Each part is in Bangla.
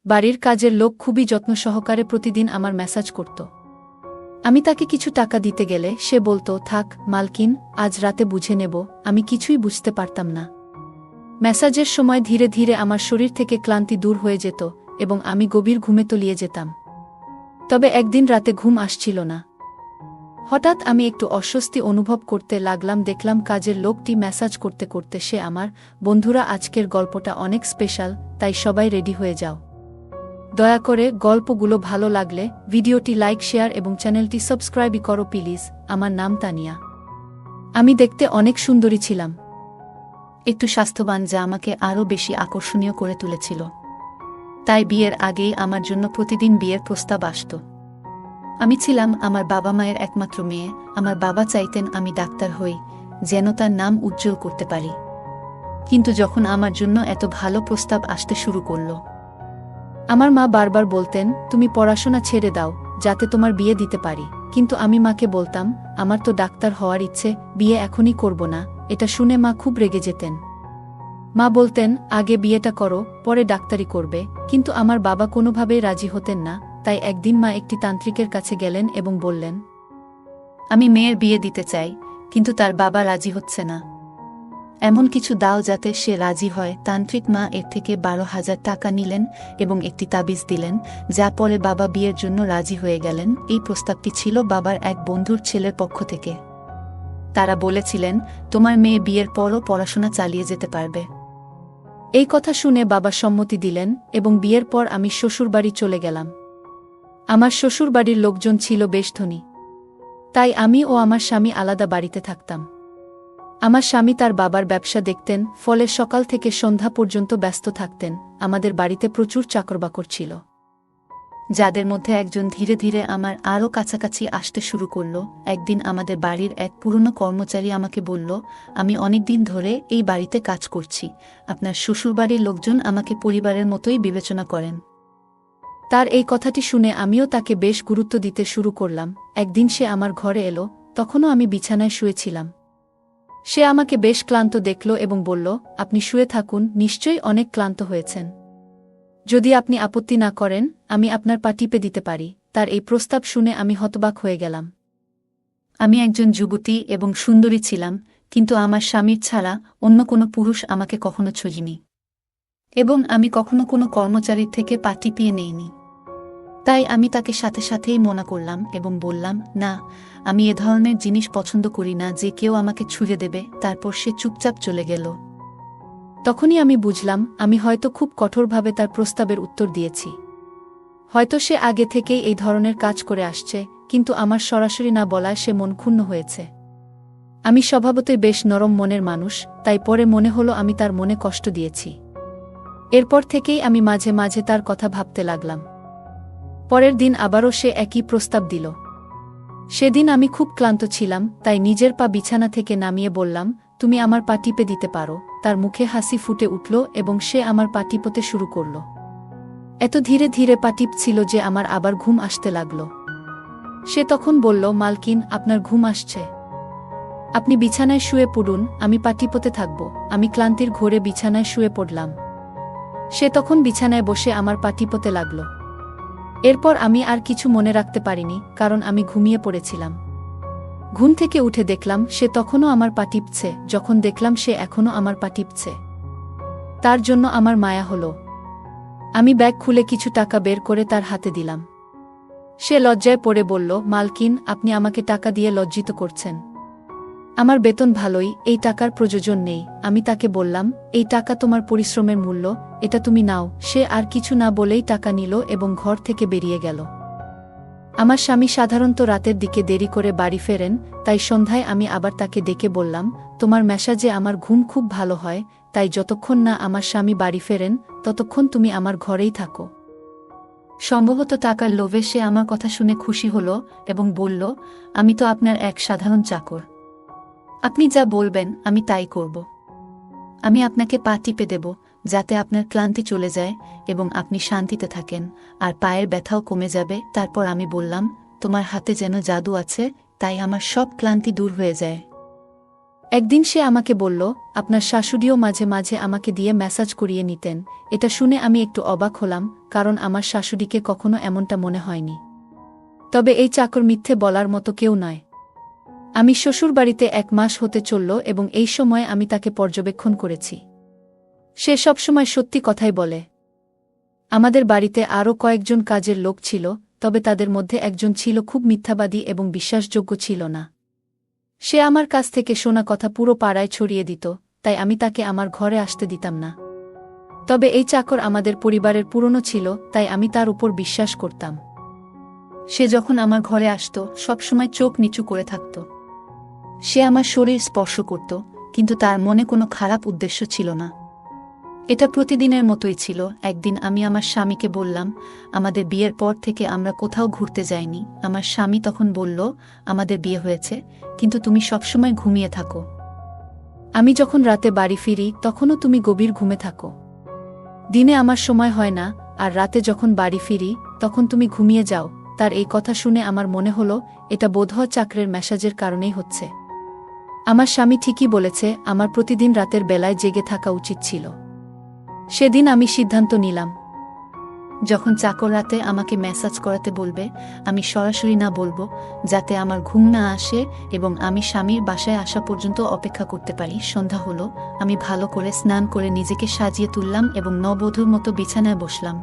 বাড়ির কাজের লোক খুবই যত্ন সহকারে প্রতিদিন আমার মেসাজ করত। আমি তাকে কিছু টাকা দিতে গেলে সে বলতো, থাক মালকিন, আজ রাতে বুঝে নেব। আমি কিছুই বুঝতে পারতাম না। মেসাজের সময় ধীরে ধীরে আমার শরীর থেকে ক্লান্তি দূর হয়ে যেত এবং আমি গভীর ঘুমে তলিয়ে যেতাম। তবে একদিন রাতে ঘুম আসছিল না। হঠাৎ আমি একটু অস্বস্তি অনুভব করতে লাগলাম। দেখলাম কাজের লোকটি মেসাজ করতে করতে সে আমার, বন্ধুরা আজকের গল্পটা অনেক স্পেশাল, তাই সবাই রেডি হয়ে যাও। দয়া করে গল্পগুলো ভালো লাগলে ভিডিওটি লাইক, শেয়ার এবং চ্যানেলটি সাবস্ক্রাইব করো প্লিজ। আমার নাম তানিয়া। আমি দেখতে অনেক সুন্দরী ছিলাম, একটু স্বাস্থ্যবান, যা আমাকে আরও বেশি আকর্ষণীয় করে তুলেছিল। তাই বিয়ের আগেই আমার জন্য প্রতিদিন বিয়ের প্রস্তাব আসত। আমি ছিলাম আমার বাবা মায়ের একমাত্র মেয়ে। আমার বাবা চাইতেন আমি ডাক্তার হই, যেন তার নাম উজ্জ্বল করতে পারি। কিন্তু যখন আমার জন্য এত ভালো প্রস্তাব আসতে শুরু করল, আমার মা বারবার বলতেন, তুমি পড়াশোনা ছেড়ে দাও, যাতে তোমার বিয়ে দিতে পারি। কিন্তু আমি মাকে বলতাম, আমার তো ডাক্তার হওয়ার ইচ্ছে, বিয়ে এখনই করব না। এটা শুনে মা খুব রেগে যেতেন। মা বলতেন, আগে বিয়েটা করো, পরে ডাক্তারি করবে। কিন্তু আমার বাবা কোনোভাবেই রাজি হতেন না। তাই একদিন মা একটি তান্ত্রিকের কাছে গেলেন এবং বললেন, আমি মেয়ের বিয়ে দিতে চাই, কিন্তু তার বাবা রাজি হচ্ছে না। এমন কিছু দাও যাতে সে রাজি হয়। তান্ত্রিক মা এর থেকে 12,000 টাকা নিলেন এবং একটি তাবিজ দিলেন, যা পরে বাবা বিয়ের জন্য রাজি হয়ে গেলেন। এই প্রস্তাবটি ছিল বাবার এক বন্ধুর ছেলের পক্ষ থেকে। তারা বলেছিলেন, তোমার মেয়ে বিয়ের পরও পড়াশোনা চালিয়ে যেতে পারবে। এই কথা শুনে বাবা সম্মতি দিলেন এবং বিয়ের পর আমি শ্বশুরবাড়ি চলে গেলাম। আমার শ্বশুরবাড়ির লোকজন ছিল বেশ ধনী, তাই আমি ও আমার স্বামী আলাদা বাড়িতে থাকতাম। আমার স্বামী তার বাবার ব্যবসা দেখতেন, ফলে সকাল থেকে সন্ধ্যা পর্যন্ত ব্যস্ত থাকতেন। আমাদের বাড়িতে প্রচুর চাকরবাকর ছিল, যাদের মধ্যে একজন ধীরে ধীরে আমার আরও কাছাকাছি আসতে শুরু করল। একদিন আমাদের বাড়ির এক পুরনো কর্মচারী আমাকে বলল, আমি অনেকদিন ধরে এই বাড়িতে কাজ করছি। আপনার শ্বশুরবাড়ির লোকজন আমাকে পরিবারের মতোই বিবেচনা করেন। তার এই কথাটি শুনে আমিও তাকে বেশ গুরুত্ব দিতে শুরু করলাম। একদিন সে আমার ঘরে এলো, তখনও আমি বিছানায় শুয়েছিলাম। সে আমাকে বেশ ক্লান্ত দেখল এবং বলল, আপনি শুয়ে থাকুন, নিশ্চয়ই অনেক ক্লান্ত হয়েছেন। যদি আপনি আপত্তি না করেন, আমি আপনার পা টিপে দিতে পারি। তার এই প্রস্তাব শুনে আমি হতবাক হয়ে গেলাম। আমি একজন যুবতী এবং সুন্দরী ছিলাম, কিন্তু আমার স্বামীর ছাড়া অন্য কোনো পুরুষ আমাকে কখনো ছোঁয়নি, এবং আমি কখনো কোনো কর্মচারীর থেকে পা টিপিয়ে নেইনি। তাই আমি তাকে সাথে সাথেই মনা করলাম এবং বললাম, না, আমি এ ধরনের জিনিস পছন্দ করি না যে কেউ আমাকে ছুঁয়ে দেবে। তারপর সে চুপচাপ চলে গেল। তখনই আমি বুঝলাম, আমি হয়তো খুব কঠোরভাবে তার প্রস্তাবের উত্তর দিয়েছি। হয়তো সে আগে থেকেই এই ধরনের কাজ করে আসছে, কিন্তু আমার সরাসরি না বলায় সে মন ক্ষুণ্ণ হয়েছে। আমি স্বভাবতই বেশ নরম মনের মানুষ, তাই পরে মনে হলো আমি তার মনে কষ্ট দিয়েছি। এরপর থেকেই আমি মাঝে মাঝে তার কথা ভাবতে লাগলাম। পরের দিন আবারও সে একই প্রস্তাব দিল। সেদিন আমি খুব ক্লান্ত ছিলাম, তাই নিজের পা বিছানা থেকে নামিয়ে বললাম, তুমি আমার পা টিপে দিতে পারো। তার মুখে হাসি ফুটে উঠল এবং সে আমার পা টিপতে শুরু করল। এত ধীরে ধীরে পা টিপছিল যে আমার আবার ঘুম আসতে লাগল। সে তখন বলল, মালকিন, আপনার ঘুম আসছে, আপনি বিছানায় শুয়ে পড়ুন, আমি পা টিপতে থাকব। আমি ক্লান্তির ঘোরে বিছানায় শুয়ে পড়লাম। সে তখন বিছানায় বসে আমার পা টিপতে লাগল। এরপর আমি আর কিছু মনে রাখতে পারিনি, কারণ আমি ঘুমিয়ে পড়েছিলাম। ঘুম থেকে উঠে দেখলাম সে তখনও আমার পা টিপছে। যখন দেখলাম সে এখনও আমার পা টিপছে, তার জন্য আমার মায়া হলো। আমি ব্যাগ খুলে কিছু টাকা বের করে তার হাতে দিলাম। সে লজ্জায় পড়ে বলল, মালকিন, আপনি আমাকে টাকা দিয়ে লজ্জিত করছেন। আমার বেতন ভালোই, এই টাকার প্রয়োজন নেই। আমি তাকে বললাম, এই টাকা তোমার পরিশ্রমের মূল্য, এটা তুমি নাও। সে আর কিছু না বলেই টাকা নিল এবং ঘর থেকে বেরিয়ে গেল। আমার স্বামী সাধারণত রাতের দিকে দেরি করে বাড়ি ফেরেন, তাই সন্ধ্যায় আমি আবার তাকে ডেকে বললাম, তোমার মেসাজে আমার ঘুম খুব ভালো হয়, তাই যতক্ষণ না আমার স্বামী বাড়ি ফেরেন ততক্ষণ তুমি আমার ঘরেই থাকো। সম্ভবত টাকার লোভে সে আমার কথা শুনে খুশি হল এবং বলল, আমি তো আপনার এক সাধারণ চাকর, আপনি যা বলবেন আমি তাই করব। আমি আপনাকে পা টিপে দেব, যাতে আপনার ক্লান্তি চলে যায় এবং আপনি শান্তিতে থাকেন, আর পায়ের ব্যথাও কমে যাবে। তারপর আমি বললাম, তোমার হাতে যেন জাদু আছে, তাই আমার সব ক্লান্তি দূর হয়ে যায়। একদিন সে আমাকে বলল, আপনার শাশুড়িও মাঝে মাঝে আমাকে দিয়ে ম্যাসাজ করিয়ে নিতেন। এটা শুনে আমি একটু অবাক হলাম, কারণ আমার শাশুড়িকে কখনো এমনটা মনে হয়নি। তবে এই চাকর মিথ্যে বলার মতো কেউ নয়। আমি শ্বশুরবাড়িতে 1 মাস হতে চলল এবং এই সময় আমি তাকে পর্যবেক্ষণ করেছি। সে সবসময় সত্যি কথাই বলে। আমাদের বাড়িতে আরও কয়েকজন কাজের লোক ছিল, তবে তাদের মধ্যে একজন ছিল খুব মিথ্যাবাদী এবং বিশ্বাসযোগ্য ছিল না। সে আমার কাছ থেকে শোনা কথা পুরো পাড়ায় ছড়িয়ে দিত, তাই আমি তাকে আমার ঘরে আসতে দিতাম না। তবে এই চাকর আমাদের পরিবারের পুরনো ছিল, তাই আমি তার উপর বিশ্বাস করতাম। সে যখন আমার ঘরে আসত, সবসময় চোখ নিচু করে থাকত। সে আমার শরীর স্পর্শ করত, কিন্তু তার মনে কোনো খারাপ উদ্দেশ্য ছিল না। এটা প্রতিদিনের মতোই ছিল। একদিন আমি আমার স্বামীকে বললাম, আমাদের বিয়ের পর থেকে আমরা কোথাও ঘুরতে যাইনি। আমার স্বামী তখন বলল, আমাদের বিয়ে হয়েছে, কিন্তু তুমি সবসময় ঘুমিয়ে থাকো। আমি যখন রাতে বাড়ি ফিরি তখনও তুমি গভীর ঘুমে থাকো। দিনে আমার সময় হয় না, আর রাতে যখন বাড়ি ফিরি তখন তুমি ঘুমিয়ে যাও। তার এই কথা শুনে আমার মনে হলো, এটা বোধহয় চাকরের মেসাজের কারণেই হচ্ছে। আমার স্বামী ঠিকই বলেছে, আমার প্রতিদিন রাতের বেলায় জেগে থাকা উচিত ছিল। সেদিন আমি সিদ্ধান্ত নিলাম, যখন চাকর রাতে আমাকে ম্যাসাজ করাতে বলবে, আমি সরাসরি না বলবো, যাতে আমার ঘুম না আসে এবং আমি স্বামীর বাসায় আসা পর্যন্ত অপেক্ষা করতে পারি। সন্ধ্যা হলো, আমি ভালো করে স্নান করে নিজেকে সাজিয়ে তুললাম এবং নববধূর মতো বিছানায় বসলাম।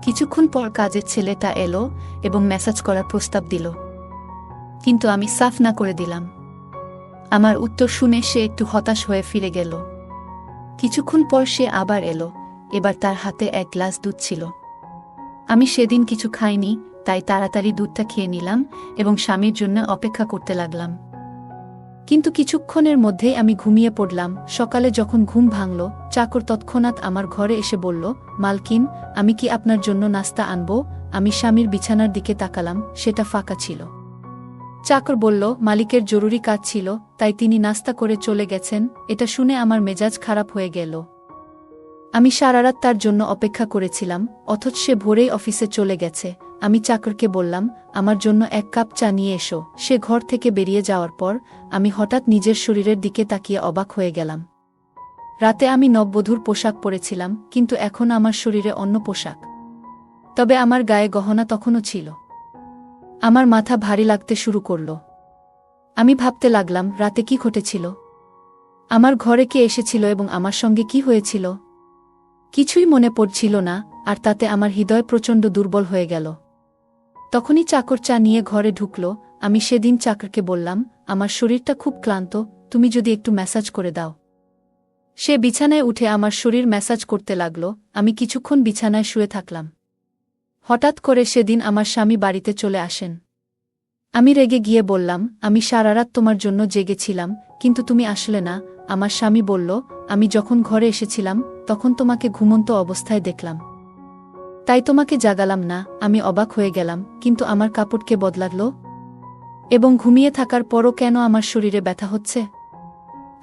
কিছুক্ষণ পর কাজের ছেলেটা এলো এবং ম্যাসাজ করার প্রস্তাব দিল, কিন্তু আমি সাফ না করে দিলাম। আমার উত্তর শুনে সে একটু হতাশ হয়ে ফিরে গেল। কিছুক্ষণ পর সে আবার এলো, এবার তার হাতে 1 গ্লাস দুধ ছিল। আমি সেদিন কিছু খাইনি, তাই তাড়াতাড়ি দুধটা খেয়ে নিলাম এবং স্বামীর জন্য অপেক্ষা করতে লাগলাম। কিন্তু কিছুক্ষণের মধ্যেই আমি ঘুমিয়ে পড়লাম। সকালে যখন ঘুম ভাঙল, চাকর তৎক্ষণাৎ আমার ঘরে এসে বলল, মালকিন, আমি কি আপনার জন্য নাস্তা আনবো? আমি স্বামীর বিছানার দিকে তাকালাম, সেটা ফাঁকা ছিল। চাকর বলল, মালিকের জরুরি কাজ ছিল, তাই তিনি নাস্তা করে চলে গেছেন। এটা শুনে আমার মেজাজ খারাপ হয়ে গেল। আমি সারারাত তার জন্য অপেক্ষা করেছিলাম, অথচ সে ভোরেই অফিসে চলে গেছে। আমি চাকরকে বললাম, আমার জন্য 1 কাপ চা নিয়ে এসো। সে ঘর থেকে বেরিয়ে যাওয়ার পর আমি হঠাৎ নিজের শরীরের দিকে তাকিয়ে অবাক হয়ে গেলাম। রাতে আমি নববধূর পোশাক পরেছিলাম, কিন্তু এখন আমার শরীরে অন্য পোশাক। তবে আমার গায়ে গহনা তখনও ছিল। আমার মাথা ভারী লাগতে শুরু করল। আমি ভাবতে লাগলাম, রাতে কি ঘটেছিল? আমার ঘরে কে এসেছিল এবং আমার সঙ্গে কি হয়েছিল? কিছুই মনে পড়ছিল না, আর তাতে আমার হৃদয় প্রচণ্ড দুর্বল হয়ে গেল। তখনই চাকর চা নিয়ে ঘরে ঢুকল। আমি সেদিন চাকরকে বললাম, আমার শরীরটা খুব ক্লান্ত, তুমি যদি একটু ম্যাসাজ করে দাও। সে বিছানায় উঠে আমার শরীর ম্যাসাজ করতে লাগল। আমি কিছুক্ষণ বিছানায় শুয়ে থাকলাম। হঠাৎ করে সেদিন আমার স্বামী বাড়িতে চলে আসেন। আমি রেগে গিয়ে বললাম, আমি সারারাত তোমার জন্য জেগেছিলাম, কিন্তু তুমি আসলে না। আমার স্বামী বলল, আমি যখন ঘরে এসেছিলাম তখন তোমাকে ঘুমন্ত অবস্থায় দেখলাম, তাই তোমাকে জাগালাম না। আমি অবাক হয়ে গেলাম, কিন্তু আমার কাপড় কে বদলালো? এবং ঘুমিয়ে থাকার পরও কেন আমার শরীরে ব্যথা হচ্ছে?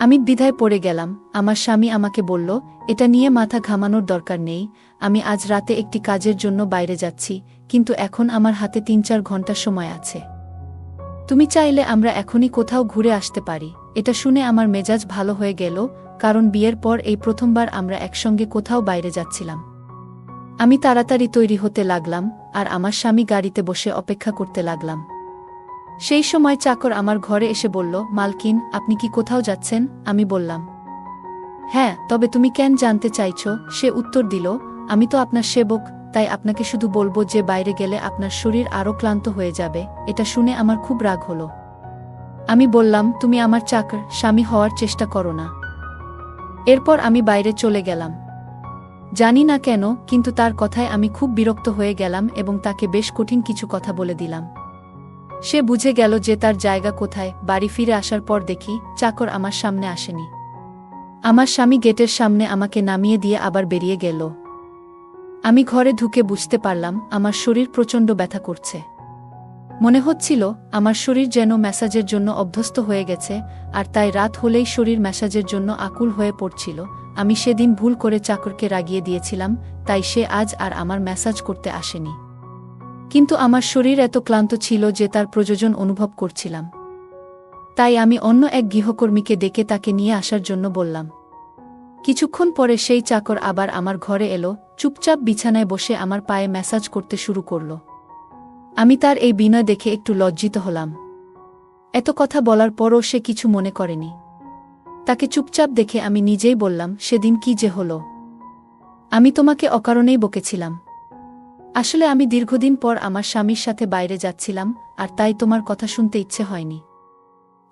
আমি দ্বিধায় পড়ে গেলাম। আমার স্বামী আমাকে বলল, এটা নিয়ে মাথা ঘামানোর দরকার নেই। আমি আজ রাতে একটি কাজের জন্য বাইরে যাচ্ছি, কিন্তু এখন আমার হাতে 3-4 ঘন্টা সময় আছে। তুমি চাইলে আমরা এখনই কোথাও ঘুরে আসতে পারি। এটা শুনে আমার মেজাজ ভালো হয়ে গেল, কারণ বিয়ের পর এই প্রথমবার আমরা একসঙ্গে কোথাও বাইরে যাচ্ছিলাম। আমি তাড়াতাড়ি তৈরি হতে লাগলাম, আর আমার স্বামী গাড়িতে বসে অপেক্ষা করতে লাগলাম। সেই সময় চাকর আমার ঘরে এসে বলল, মালকিন, আপনি কি কোথাও যাচ্ছেন? আমি বললাম, হ্যাঁ, তবে তুমি কেন জানতে চাইছো? সে উত্তর দিল, আমি তো আপনার সেবক, তাই আপনাকে শুধু বলবো যে বাইরে গেলে আপনার শরীর আরও ক্লান্ত হয়ে যাবে। এটা শুনে আমার খুব রাগ হলো। আমি বললাম, তুমি আমার চাকর, স্বামী হওয়ার চেষ্টা করো না। এরপর আমি বাইরে চলে গেলাম। জানি না কেন, কিন্তু তার কথায় আমি খুব বিরক্ত হয়ে গেলাম এবং তাকে বেশ কঠিন কিছু কথা বলে দিলাম। সে বুঝে গেল যে তার জায়গা কোথায়। বাড়ি ফিরে আসার পর দেখি চাকর আমার সামনে আসেনি। আমার স্বামী গেটের সামনে আমাকে নামিয়ে দিয়ে আবার বেরিয়ে গেল। আমি ঘরে ঢুকে বুঝতে পারলাম আমার শরীর প্রচণ্ড ব্যথা করছে। মনে হচ্ছিল আমার শরীর যেন ম্যাসাজের জন্য অভ্যস্ত হয়ে গেছে, আর তাই রাত হলেই শরীর ম্যাসাজের জন্য আকুল হয়ে পড়ছিল। আমি সেদিন ভুল করে চাকরকে রাগিয়ে দিয়েছিলাম, তাই সে আজ আর আমার ম্যাসাজ করতে আসেনি। কিন্তু আমার শরীর এত ক্লান্ত ছিল যে তার প্রয়োজন অনুভব করছিলাম। তাই আমি অন্য এক গৃহকর্মীকে ডেকে তাকে নিয়ে আসার জন্য বললাম। কিছুক্ষণ পরে সেই চাকর আবার আমার ঘরে এলো, চুপচাপ বিছানায় বসে আমার পায়ে ম্যাসাজ করতে শুরু করল। আমি তার এই বিনয় দেখে একটু লজ্জিত হলাম। এত কথা বলার পরও সে কিছু মনে করেনি। তাকে চুপচাপ দেখে আমি নিজেই বললাম, সেদিন কি যে হলো? আমি তোমাকে অকারণেই বকেছিলাম। আসলে আমি দীর্ঘদিন পর আমার স্বামীর সাথে বাইরে যাচ্ছিলাম, আর তাই তোমার কথা শুনতে ইচ্ছে হয়নি।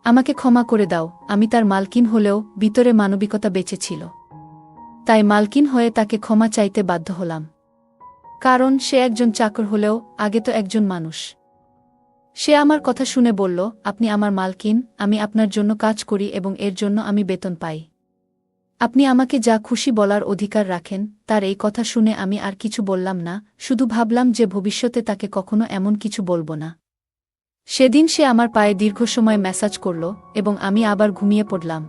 আমাকে ক্ষমা করে দাও। আমি তার মালকিন হলেও ভিতরে মানবিকতা বেঁচে ছিল। তাই মালকিন হয়ে তাকে ক্ষমা চাইতে বাধ্য হলাম। কারণ সে একজন চাকর হলেও আগে তো একজন মানুষ। সে আমার কথা শুনে বলল, আপনি আমার মালকিন, আমি আপনার জন্য কাজ করি এবং এর জন্য আমি বেতন পাই। আপনি আমাকে যা খুশি বলার অধিকার রাখেন। তার এই কথা শুনে আমি আর কিছু বললাম না, শুধু ভাবলাম যে ভবিষ্যতে তাকে কখনো এমন কিছু বলবো না। সেদিন সে আমার পায়ে দীর্ঘ সময় ম্যাসাজ করল এবং আমি আবার ঘুমিয়ে পড়লাম।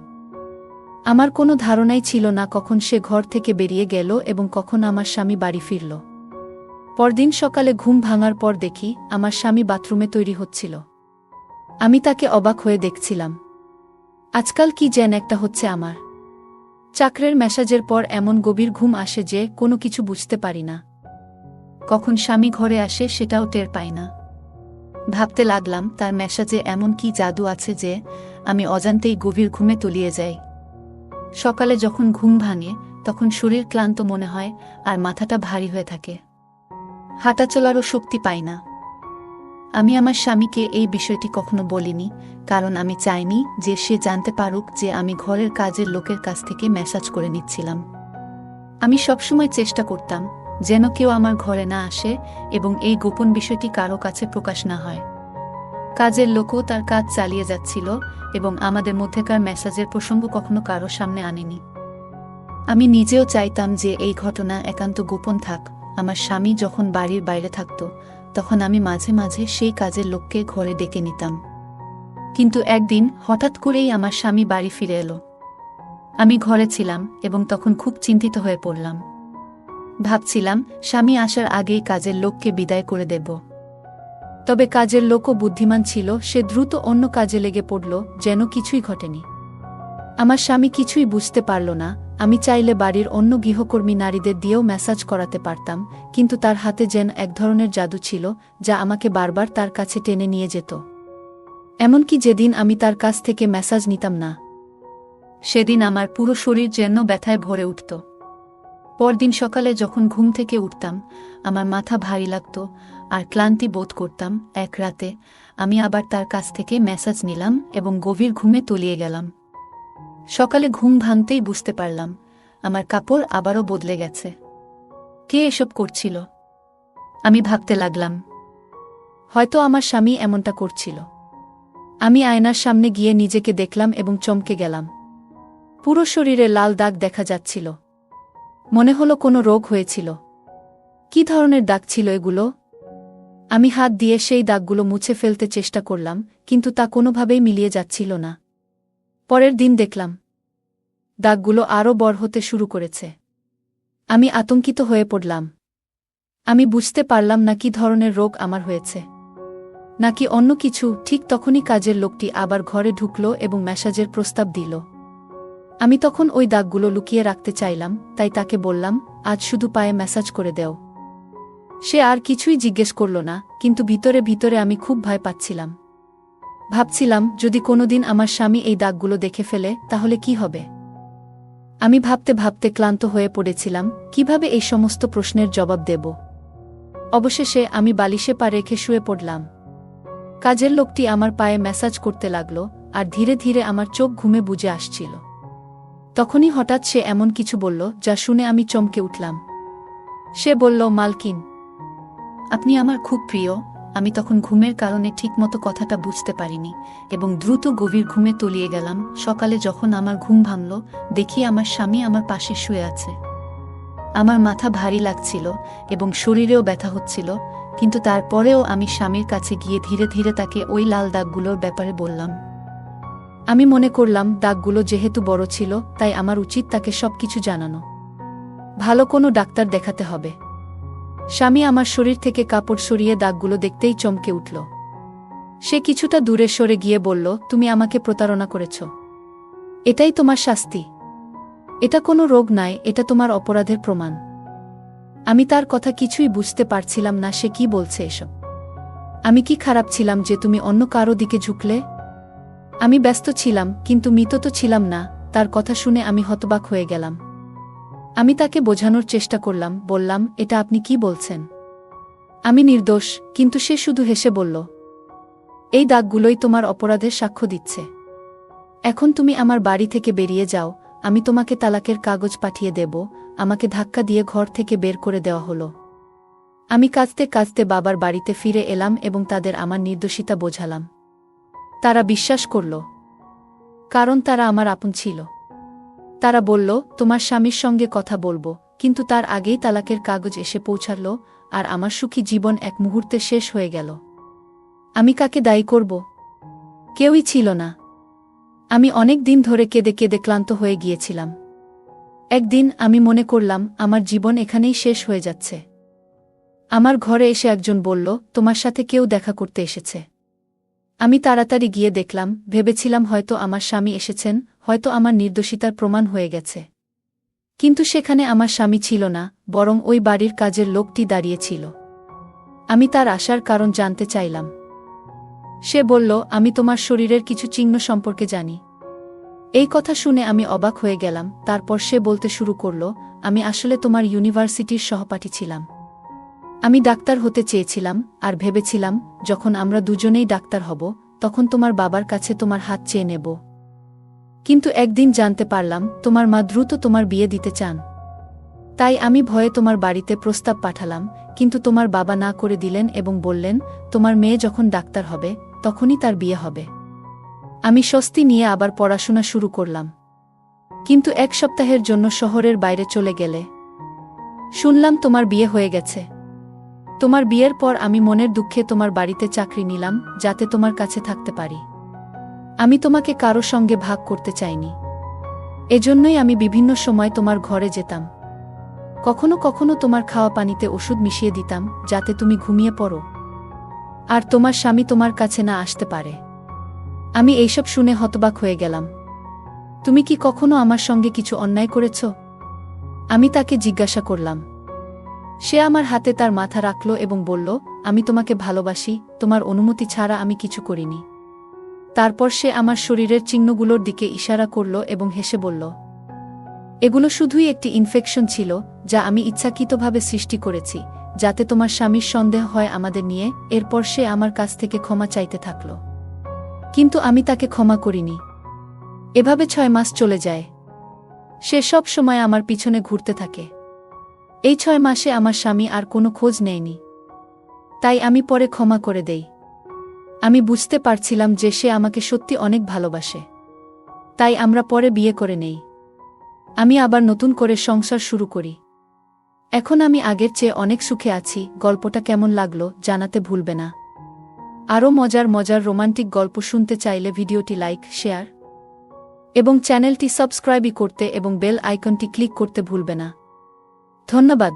আমার কোনো ধারণাই ছিল না কখন সে ঘর থেকে বেরিয়ে গেল এবং কখন আমার স্বামী বাড়ি ফিরল। পরদিন সকালে ঘুম ভাঙার পর দেখি আমার স্বামী বাথরুমে তৈরি হচ্ছিল। আমি তাকে অবাক হয়ে দেখছিলাম। আজকাল কি যেন একটা হচ্ছে আমার। চাকরের ম্যাসাজের পর এমন গভীর ঘুম আসে যে কোনো কিছু বুঝতে পারি না। কখন স্বামী ঘরে আসে সেটাও টের পাই না। ভাবতে লাগলাম, তার ম্যাসাজে এমন কি জাদু আছে যে আমি অজান্তেই গভীর ঘুমে তলিয়ে যাই। সকালে যখন ঘুম ভাঙে তখন শরীর ক্লান্ত মনে হয় আর মাথাটা ভারী হয়ে থাকে। হাঁটা চলারও শক্তি পাই না। আমি আমার স্বামীকে এই বিষয়টি কখনো বলিনি, কারণ আমি চাইনি যে সে জানতে পারুক যে আমি ঘরের কাজের লোকের কাছ থেকে ম্যাসাজ করে নিচ্ছিলাম। আমি সবসময় চেষ্টা করতাম যেন কেউ আমার ঘরে না আসে এবং এই গোপন বিষয়টি কারো কাছে প্রকাশ না হয়। কাজের লোকও তার কাজ চালিয়ে যাচ্ছিল এবং আমাদের মধ্যেকার ম্যাসাজের প্রসঙ্গ কখনো কারো সামনে আনেনি। আমি নিজেও চাইতাম যে এই ঘটনা একান্ত গোপন থাক। আমার স্বামী যখন বাড়ির বাইরে থাকত তখন আমি মাঝে মাঝে সেই কাজের লোককে ঘরে ডেকে নিতাম। কিন্তু একদিন হঠাৎ করেই আমার স্বামী বাড়ি ফিরে এলো। আমি ঘরে ছিলাম এবং তখন খুব চিন্তিত হয়ে পড়লাম। ভাবছিলাম স্বামী আসার আগেই কাজের লোককে বিদায় করে দেব। তবে কাজের লোকও বুদ্ধিমান ছিল, সে দ্রুত অন্য কাজে লেগে পড়ল যেন কিছুই ঘটেনি। আমার স্বামী কিছুই বুঝতে পারল না। আমি চাইলে বাড়ির অন্য গৃহকর্মী নারীদের দিয়েও ম্যাসাজ করাতে পারতাম, কিন্তু তার হাতে যেন এক ধরনের জাদু ছিল যা আমাকে বারবার তার কাছে টেনে নিয়ে যেত। এমনকি যেদিন আমি তার কাছ থেকে ম্যাসাজ নিতাম না, সেদিন আমার পুরো শরীর যেন ব্যথায় ভরে উঠত। পরদিন সকালে যখন ঘুম থেকে উঠতাম আমার মাথা ভারী লাগত আর ক্লান্তি বোধ করতাম। এক রাতে আমি আবার তার কাছ থেকে ম্যাসাজ নিলাম এবং গভীর ঘুমে তলিয়ে গেলাম। সকালে ঘুম ভাঙতেই বুঝতে পারলাম আমার কাপড় আবারও বদলে গেছে। কে এসব করছিল? আমি ভাবতে লাগলাম, হয়তো আমার স্বামী এমনটা করছিল। আমি আয়নার সামনে গিয়ে নিজেকে দেখলাম এবং চমকে গেলাম। পুরো শরীরে লাল দাগ দেখা যাচ্ছিল। মনে হলো কোনো রোগ হয়েছিল। কি ধরনের দাগ ছিল এগুলো? আমি হাত দিয়ে সেই দাগগুলো মুছে ফেলতে চেষ্টা করলাম, কিন্তু তা কোনোভাবেই মিলিয়ে যাচ্ছিল না। পরের দিন দেখলাম দাগগুলো আরও বড় হতে শুরু করেছে। আমি আতঙ্কিত হয়ে পড়লাম। আমি বুঝতে পারলাম না কি ধরনের রোগ আমার হয়েছে, নাকি অন্য কিছু। ঠিক তখনই কাজের লোকটি আবার ঘরে ঢুকল এবং ম্যাসাজের প্রস্তাব দিল। আমি তখন ওই দাগগুলো লুকিয়ে রাখতে চাইলাম, তাই তাকে বললাম, আজ শুধু পায়ে ম্যাসাজ করে দেও। সে আর কিছুই জিজ্ঞেস করল না, কিন্তু ভিতরে ভিতরে আমি খুব ভয় পাচ্ছিলাম। ভাবছিলাম, যদি কোনোদিন আমার স্বামী এই দাগগুলো দেখে ফেলে তাহলে কি হবে। আমি ভাবতে ভাবতে ক্লান্ত হয়ে পড়েছিলাম, কিভাবে এই সমস্ত প্রশ্নের জবাব দেব। অবশেষে আমি বালিশে পা রেখে শুয়ে পড়লাম। কাজের লোকটি আমার পায়ে ম্যাসাজ করতে লাগল আর ধীরে ধীরে আমার চোখ ঘুমে বুজে আসছিল। তখনই হঠাৎ সে এমন কিছু বলল যা শুনে আমি চমকে উঠলাম। সে বলল, মালকিন, আপনি আমার খুব প্রিয়। আমি তখন ঘুমের কারণে ঠিকমতো কথাটা বুঝতে পারিনি এবং দ্রুত গভীর ঘুমে তলিয়ে গেলাম। সকালে যখন আমার ঘুম ভাঙল দেখি আমার স্বামী আমার পাশে শুয়ে আছে। আমার মাথা ভারী লাগছিল এবং শরীরেও ব্যথা হচ্ছিল, কিন্তু তারপরেও আমি স্বামীর কাছে গিয়ে ধীরে ধীরে তাকে ওই লাল দাগগুলোর ব্যাপারে বললাম। আমি মনে করলাম দাগগুলো যেহেতু বড় ছিল তাই আমার উচিত তাকে সবকিছু জানানো। ভালো কোনো ডাক্তার দেখাতে হবে। স্বামী আমার শরীর থেকে কাপড় সরিয়ে দাগগুলো দেখতেই চমকে উঠল। সে কিছুটা দূরে সরে গিয়ে বলল, তুমি আমাকে প্রতারণা করেছ। এটাই তোমার শাস্তি। এটা কোনো রোগ নয়, এটা তোমার অপরাধের প্রমাণ। আমি তার কথা কিছুই বুঝতে পারছিলাম না, সে কি বলছে এসব। আমি কি খারাপ ছিলাম যে তুমি অন্য কারো দিকে ঝুঁকলে? আমি ব্যস্ত ছিলাম, কিন্তু মৃত তো ছিলাম না। তার কথা শুনে আমি হতবাক হয়ে গেলাম। আমি তাকে বোঝানোর চেষ্টা করলাম, বললাম, এটা আপনি কি বলছেন? আমি নির্দোষ। কিন্তু সে শুধু হেসে বলল, এই দাগগুলোই তোমার অপরাধের সাক্ষ্য দিচ্ছে। এখন তুমি আমার বাড়ি থেকে বেরিয়ে যাও, আমি তোমাকে তালাকের কাগজ পাঠিয়ে দেব। আমাকে ধাক্কা দিয়ে ঘর থেকে বের করে দেওয়া হলো। আমি কাঁদতে কাঁদতে বাবার বাড়িতে ফিরে এলাম এবং তাদের আমার নির্দোষিতা বোঝালাম। তারা বিশ্বাস করল, কারণ তারা আমার আপন ছিল। তারা বলল, তোমার স্বামীর সঙ্গে কথা বলবো, কিন্তু তার আগেই তালাকের কাগজ এসে পৌঁছাল, আর আমার সুখী জীবন এক মুহূর্তে শেষ হয়ে গেল। আমি কাকে দায়ী করব? কেউই ছিল না। আমি অনেক দিন ধরে কেঁদে কেঁদে ক্লান্ত হয়ে গিয়েছিলাম। একদিন আমি মনে করলাম, আমার জীবন এখানেই শেষ হয়ে যাচ্ছে। আমার ঘরে এসে একজন বলল, তোমার সাথে কেউ দেখা করতে এসেছে। আমি তাড়াতাড়ি গিয়ে দেখলাম, ভেবেছিলাম হয়তো আমার স্বামী এসেছেন, হয়তো আমার নির্দোষিতার প্রমাণ হয়ে গেছে। কিন্তু সেখানে আমার স্বামী ছিল না, বরং ওই বাড়ির কাজের লোকটি দাঁড়িয়েছিল। আমি তার আসার কারণ জানতে চাইলাম। সে বলল, আমি তোমার শরীরের কিছু চিহ্ন সম্পর্কে জানি। এই কথা শুনে আমি অবাক হয়ে গেলাম। তারপর সে বলতে শুরু করল, আমি আসলে তোমার ইউনিভার্সিটির সহপাঠী ছিলাম। আমি ডাক্তার হতে চেয়েছিলাম, আর ভেবেছিলাম, যখন আমরা দুজনেই ডাক্তার হব, তখন তোমার বাবার কাছে তোমার হাত চেয়ে নেব। কিন্তু একদিন জানতে পারলাম, তোমার মা দ্রুত তোমার বিয়ে দিতে চান। তাই আমি ভয়ে তোমার বাড়িতে প্রস্তাব পাঠালাম, কিন্তু তোমার বাবা না করে দিলেন এবং বললেন, তোমার মেয়ে যখন ডাক্তার হবে, তখনই তার বিয়ে হবে। আমি স্বস্তি নিয়ে আবার পড়াশোনা শুরু করলাম। কিন্তু এক সপ্তাহের জন্য শহরের বাইরে চলে গেলে শুনলাম তোমার বিয়ে হয়ে গেছে। তোমার বিয়ের পর আমি মনের দুঃখে তোমার বাড়িতে চাকরি নিলাম, যাতে তোমার কাছে থাকতে পারি। আমি তোমাকে কারো সঙ্গে ভাগ করতে চাইনি। এজন্যই আমি বিভিন্ন সময় তোমার ঘরে যেতাম। কখনো কখনো তোমার খাওয়া পানিতে ওষুধ মিশিয়ে দিতাম, যাতে তুমি ঘুমিয়ে পড়ো, আর তোমার স্বামী তোমার কাছে না আসতে পারে। আমি এইসব শুনে হতবাক হয়ে গেলাম। তুমি কি কখনো আমার সঙ্গে কিছু অন্যায় করেছ? আমি তাকে জিজ্ঞাসা করলাম। সে আমার হাতে তার মাথা রাখল এবং বলল, আমি তোমাকে ভালোবাসি, তোমার অনুমতি ছাড়া আমি কিছু করিনি। তারপর সে আমার শরীরের চিহ্নগুলোর দিকে ইশারা করল এবং হেসে বলল, এগুলো শুধুই একটি ইনফেকশন ছিল, যা আমি ইচ্ছাকৃতভাবে সৃষ্টি করেছি, যাতে তোমার স্বামীর সন্দেহ হয় আমাদের নিয়ে। এরপর সে আমার কাছ থেকে ক্ষমা চাইতে থাকল, কিন্তু আমি তাকে ক্ষমা করিনি। এভাবে 6 মাস চলে যায়। সে সব সময় আমার পিছনে ঘুরতে থাকে। এই 6 মাসে আমার স্বামী আর কোনো খোঁজ নেয়নি। তাই আমি পরে ক্ষমা করে দেই। আমি বুঝতে পারছিলাম যে সে আমাকে সত্যি অনেক ভালোবাসে। তাই আমরা পরে বিয়ে করে নেই। আমি আবার নতুন করে সংসার শুরু করি। এখন আমি আগের চেয়ে অনেক সুখে আছি। গল্পটা কেমন লাগলো জানাতে ভুলবে না। আরও মজার মজার রোমান্টিক গল্প শুনতে চাইলে ভিডিওটি লাইক, শেয়ার এবং চ্যানেলটি সাবস্ক্রাইব করতে এবং বেল আইকনটি ক্লিক করতে ভুলবে না। ধন্যবাদ।